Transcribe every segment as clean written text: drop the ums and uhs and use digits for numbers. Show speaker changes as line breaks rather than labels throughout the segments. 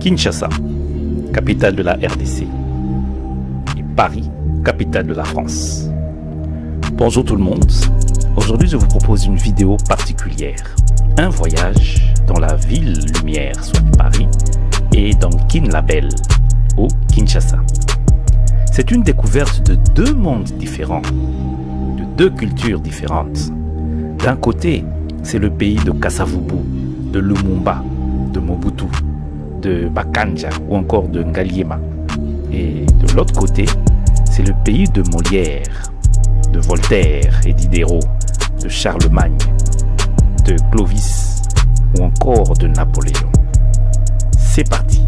Kinshasa, capitale de la RDC, et Paris, capitale de la France. Bonjour tout le monde, aujourd'hui je vous propose une vidéo particulière, un voyage dans la ville lumière, soit Paris, et dans Kin-la-Belle, ou Kinshasa. C'est une découverte de deux mondes différents, de deux cultures différentes. D'un côté, c'est le pays de Kasavubu, de Lumumba, de Mobutu, de Bakanja ou encore de Ngaliema. Et de l'autre côté, c'est le pays de Molière, de Voltaire et Diderot, de Charlemagne, de Clovis ou encore de Napoléon. C'est parti.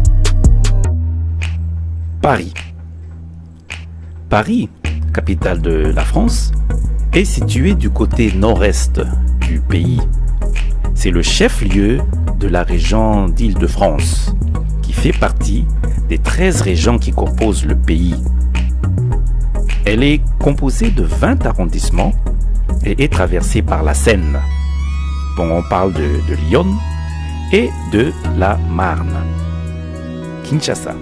Paris. Paris, capitale de la France, est située du côté nord-est du pays. C'est le chef-lieu de la région d'Île-de-France, qui fait partie des 13 régions qui composent le pays. Elle est composée de 20 arrondissements et est traversée par la Seine. Bon, on parle de Lyon et de la Marne. Kinshasa.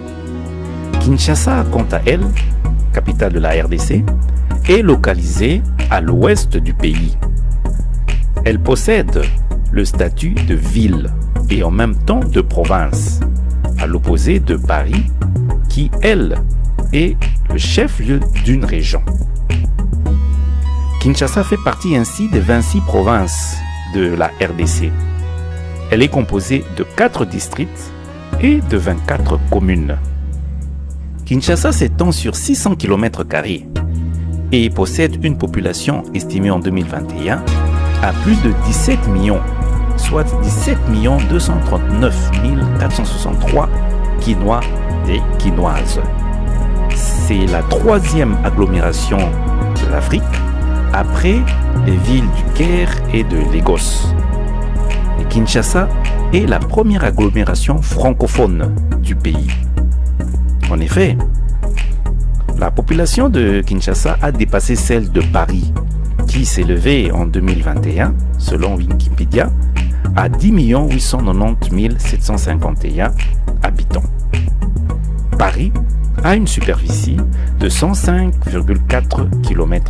Kinshasa, quant à elle, capitale de la RDC, est localisée à l'ouest du pays. Elle possède le statut de ville et en même temps de province, à l'opposé de Paris, qui, elle, est le chef-lieu d'une région. Kinshasa fait partie ainsi des 26 provinces de la RDC. Elle est composée de 4 districts et de 24 communes. Kinshasa s'étend sur 600 km² et possède une population estimée en 2021 à plus de 17 millions, soit 17 239 463 Quinois et Quinoises. C'est la 3e agglomération de l'Afrique après les villes du Caire et de Lagos. Et Kinshasa est la première agglomération francophone du pays. En effet, la population de Kinshasa a dépassé celle de Paris, qui s'élevait en 2021, selon Wikipédia, à 10 890 751 habitants. Paris a une superficie de 105,4 km².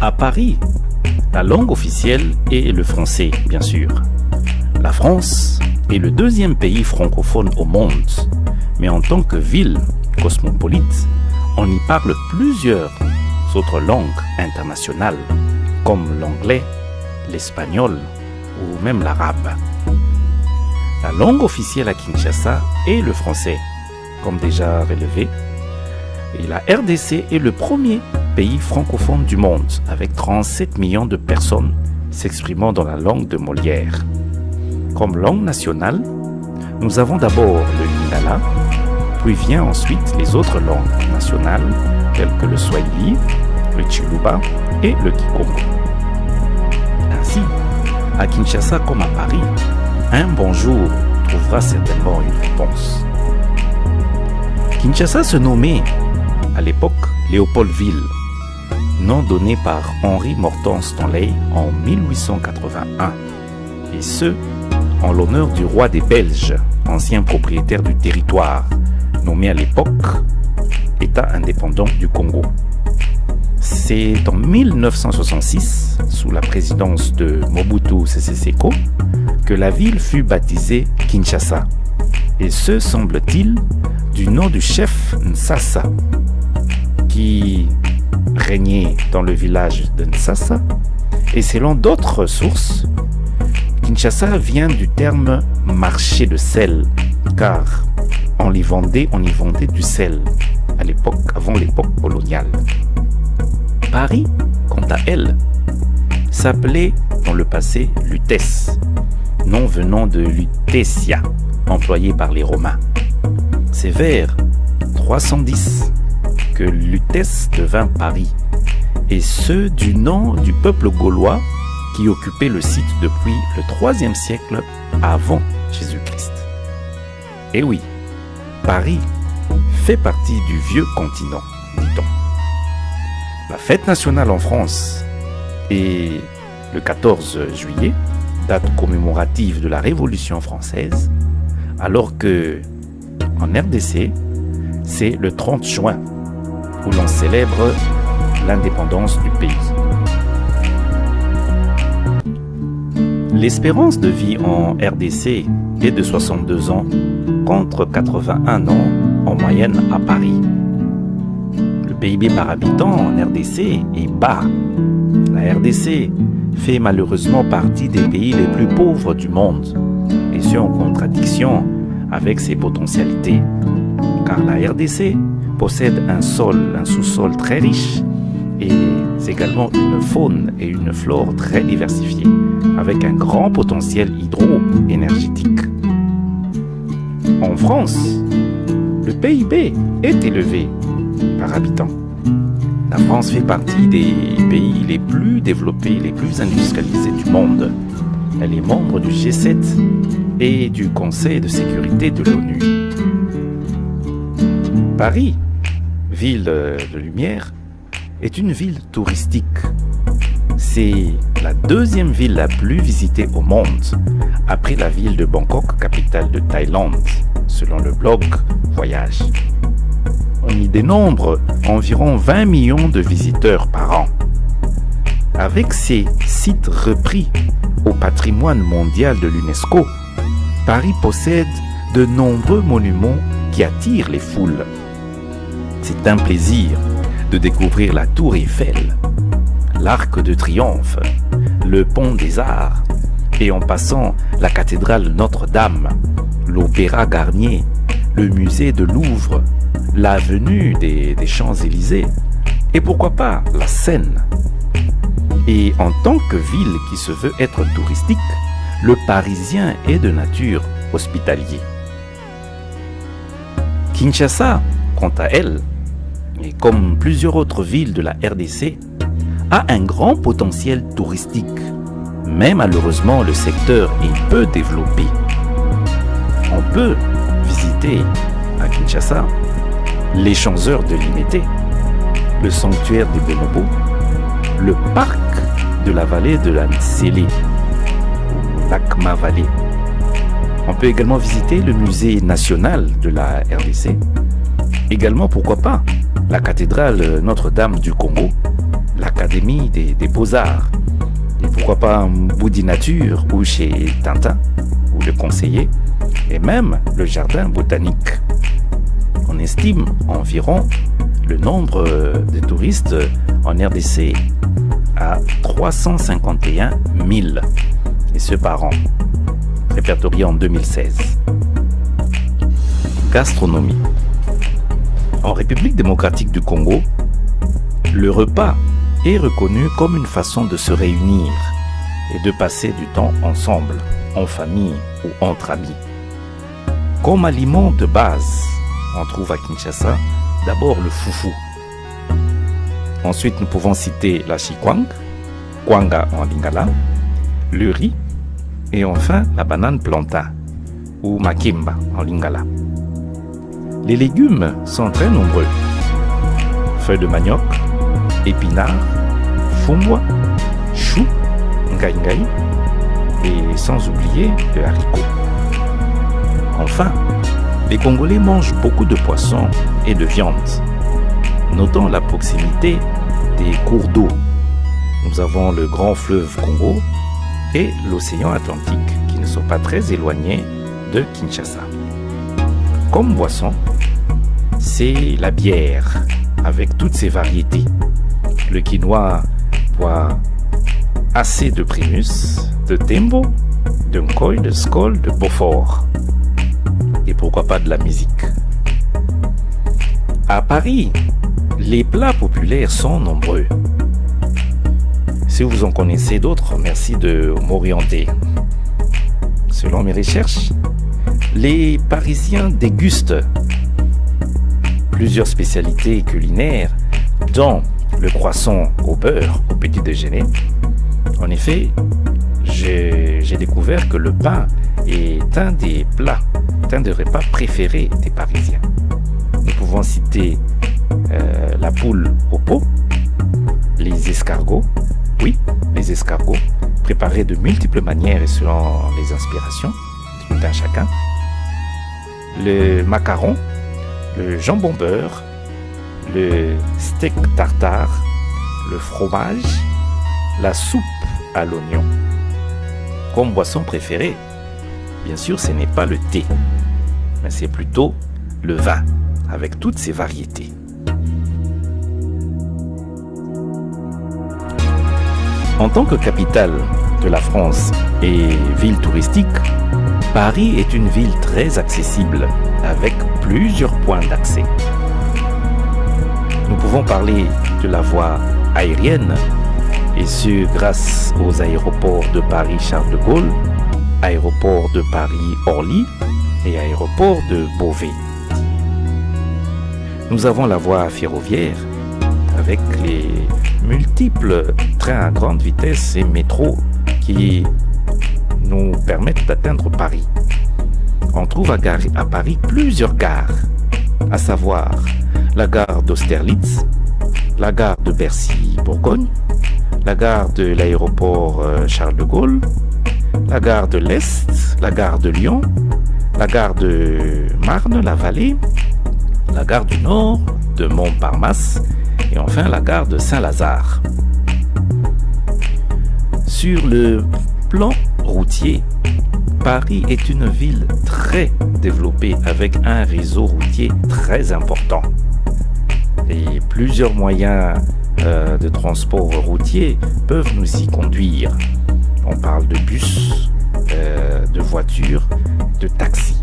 À Paris, la langue officielle est le français, bien sûr. La France est le 2e pays francophone au monde, mais en tant que ville cosmopolite, on y parle plusieurs autres langues internationales, comme l'anglais, l'espagnol ou même l'arabe. La langue officielle à Kinshasa est le français, comme déjà relevé, et la RDC est le premier pays francophone du monde, avec 37 millions de personnes s'exprimant dans la langue de Molière. Comme langue nationale, nous avons d'abord le lingala, puis vient ensuite les autres langues nationales, telles que le swahili, le chiluba et le kikongo. Ainsi, à Kinshasa comme à Paris, un bonjour trouvera certainement une réponse. Kinshasa se nommait à l'époque Léopoldville, nom donné par Henri Morton Stanley en 1881, et ce, en l'honneur du roi des Belges, ancien propriétaire du territoire, nommé à l'époque État indépendant du Congo. C'est en 1966, sous la présidence de Mobutu Sese Seko, que la ville fut baptisée Kinshasa, et ce, semble-t-il, du nom du chef Nsassa, qui régnait dans le village de Nsassa, et selon d'autres sources, Kinshasa vient du terme marché de sel, car on y vendait du sel à l'époque, avant l'époque coloniale. Paris, quant à elle, s'appelait dans le passé Lutèce, nom venant de Lutetia, employé par les Romains. C'est vers 310 que Lutèce devint Paris, et ce du nom du peuple gaulois qui occupait le site depuis le 3e siècle avant Jésus-Christ. Et oui, Paris fait partie du vieux continent, dit-on. La fête nationale en France est le 14 juillet, date commémorative de la Révolution française, alors que en RDC, c'est le 30 juin où l'on célèbre l'indépendance du pays. L'espérance de vie en RDC est de 62 ans contre 81 ans en moyenne à Paris. Le PIB par habitant en RDC est bas. La RDC fait malheureusement partie des pays les plus pauvres du monde, et ce en contradiction avec ses potentialités. Car la RDC possède un sous-sol très riche et également une faune et une flore très diversifiées, avec un grand potentiel hydro-énergétique. En France, le PIB est élevé par habitant. La France fait partie des pays les plus développés, les plus industrialisés du monde. Elle est membre du G7 et du Conseil de sécurité de l'ONU. Paris, ville de lumière, est une ville touristique. C'est la deuxième ville la plus visitée au monde, après la ville de Bangkok, capitale de Thaïlande, selon le blog Voyage. On y dénombre environ 20 millions de visiteurs par an. Avec ses sites repris au patrimoine mondial de l'UNESCO, Paris possède de nombreux monuments qui attirent les foules. C'est un plaisir de découvrir la Tour Eiffel, l'Arc de Triomphe, le Pont des Arts, et en passant la cathédrale Notre-Dame, l'Opéra Garnier, le musée de Louvre, l'avenue des Champs-Élysées, et pourquoi pas la Seine. Et en tant que ville qui se veut être touristique, le Parisien est de nature hospitalier. Kinshasa, quant à elle, et comme plusieurs autres villes de la RDC, a un grand potentiel touristique, mais malheureusement le secteur est peu développé. On peut visiter à Kinshasa l'échangeur de Limete, le sanctuaire des bonobos, le parc de la vallée de la Nsélé, l'Akma Valley. On peut également visiter le musée national de la RDC. Également, pourquoi pas, la cathédrale Notre-Dame du Congo, l'Académie des Beaux-Arts. Et pourquoi pas un bout de nature ou chez Tintin, ou le conseiller, et même le jardin botanique. On estime environ le nombre de touristes en RDC à 351 000, et ce par an, répertorié en 2016. Gastronomie. En République démocratique du Congo, le repas est reconnu comme une façon de se réunir et de passer du temps ensemble, en famille ou entre amis. Comme aliment de base, on trouve à Kinshasa d'abord le foufou. Ensuite, nous pouvons citer la chikwang, kwanga en lingala, le riz et enfin la banane plantain ou makimba en lingala. Les légumes sont très nombreux. Feuilles de manioc, épinards, fumbwa, chou, ngai-ngai et sans oublier le haricot. Enfin, les Congolais mangent beaucoup de poissons et de viande. Notons la proximité des cours d'eau. Nous avons le grand fleuve Congo et l'océan Atlantique qui ne sont pas très éloignés de Kinshasa. Comme boisson, c'est la bière avec toutes ses variétés. Le quinois boit assez de Primus, de Tembo, de Nkoi, de Skol, de Beaufort. Et pourquoi pas de la musique. À Paris, les plats populaires sont nombreux. Si vous en connaissez d'autres, merci de m'orienter. Selon mes recherches, les Parisiens dégustent plusieurs spécialités culinaires, dont le croissant au beurre au petit déjeuner. En effet, j'ai découvert que le pain est un des plats, un des repas préférés des Parisiens. Nous pouvons citer la poule au pot, les escargots, oui, les escargots, préparés de multiples manières et selon les inspirations d'un chacun, le macaron, le jambon beurre, le steak tartare, le fromage, la soupe à l'oignon. Comme boisson préférée, bien sûr, ce n'est pas le thé, mais c'est plutôt le vin, avec toutes ses variétés. En tant que capitale de la France et ville touristique, Paris est une ville très accessible, avec plusieurs points d'accès. Nous pouvons parler de la voie aérienne, et ce grâce aux aéroports de Paris-Charles de Gaulle, aéroport de Paris-Orly et aéroport de Beauvais. Nous avons la voie ferroviaire avec les multiples trains à grande vitesse et métros qui nous permettent d'atteindre Paris. On trouve à Paris plusieurs gares, à savoir la gare d'Austerlitz, la gare de Bercy-Bourgogne, la gare de l'aéroport Charles de Gaulle, la gare de l'Est, la gare de Lyon, la gare de Marne-la-Vallée, la gare du Nord de Montparnasse et enfin la gare de Saint-Lazare. Sur le plan routier, Paris est une ville très développée avec un réseau routier très important. Et plusieurs moyens de transport routier peuvent nous y conduire. On parle de bus, de voitures, de taxis.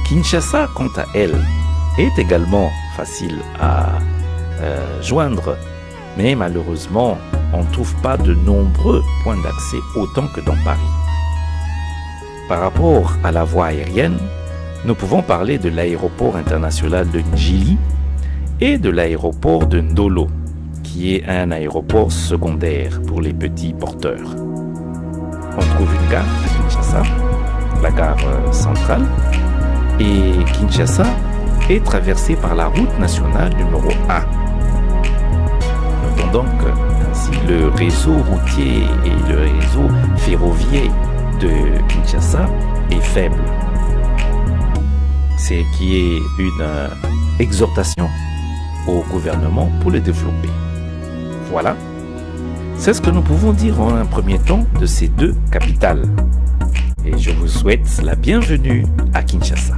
Kinshasa, quant à elle, est également facile à joindre, mais malheureusement, on ne trouve pas de nombreux points d'accès autant que dans Paris. Par rapport à la voie aérienne, nous pouvons parler de l'aéroport international de Njili et de l'aéroport de Ndolo, qui est un aéroport secondaire pour les petits porteurs. On trouve une gare à Kinshasa, la gare centrale, et Kinshasa est traversée par la route nationale numéro 1. Notons donc ainsi le réseau routier et le réseau ferroviaire de Kinshasa est faible. C'est qui est une exhortation au gouvernement pour le développer. Voilà, c'est ce que nous pouvons dire en un premier temps de ces deux capitales. Et je vous souhaite la bienvenue à Kinshasa.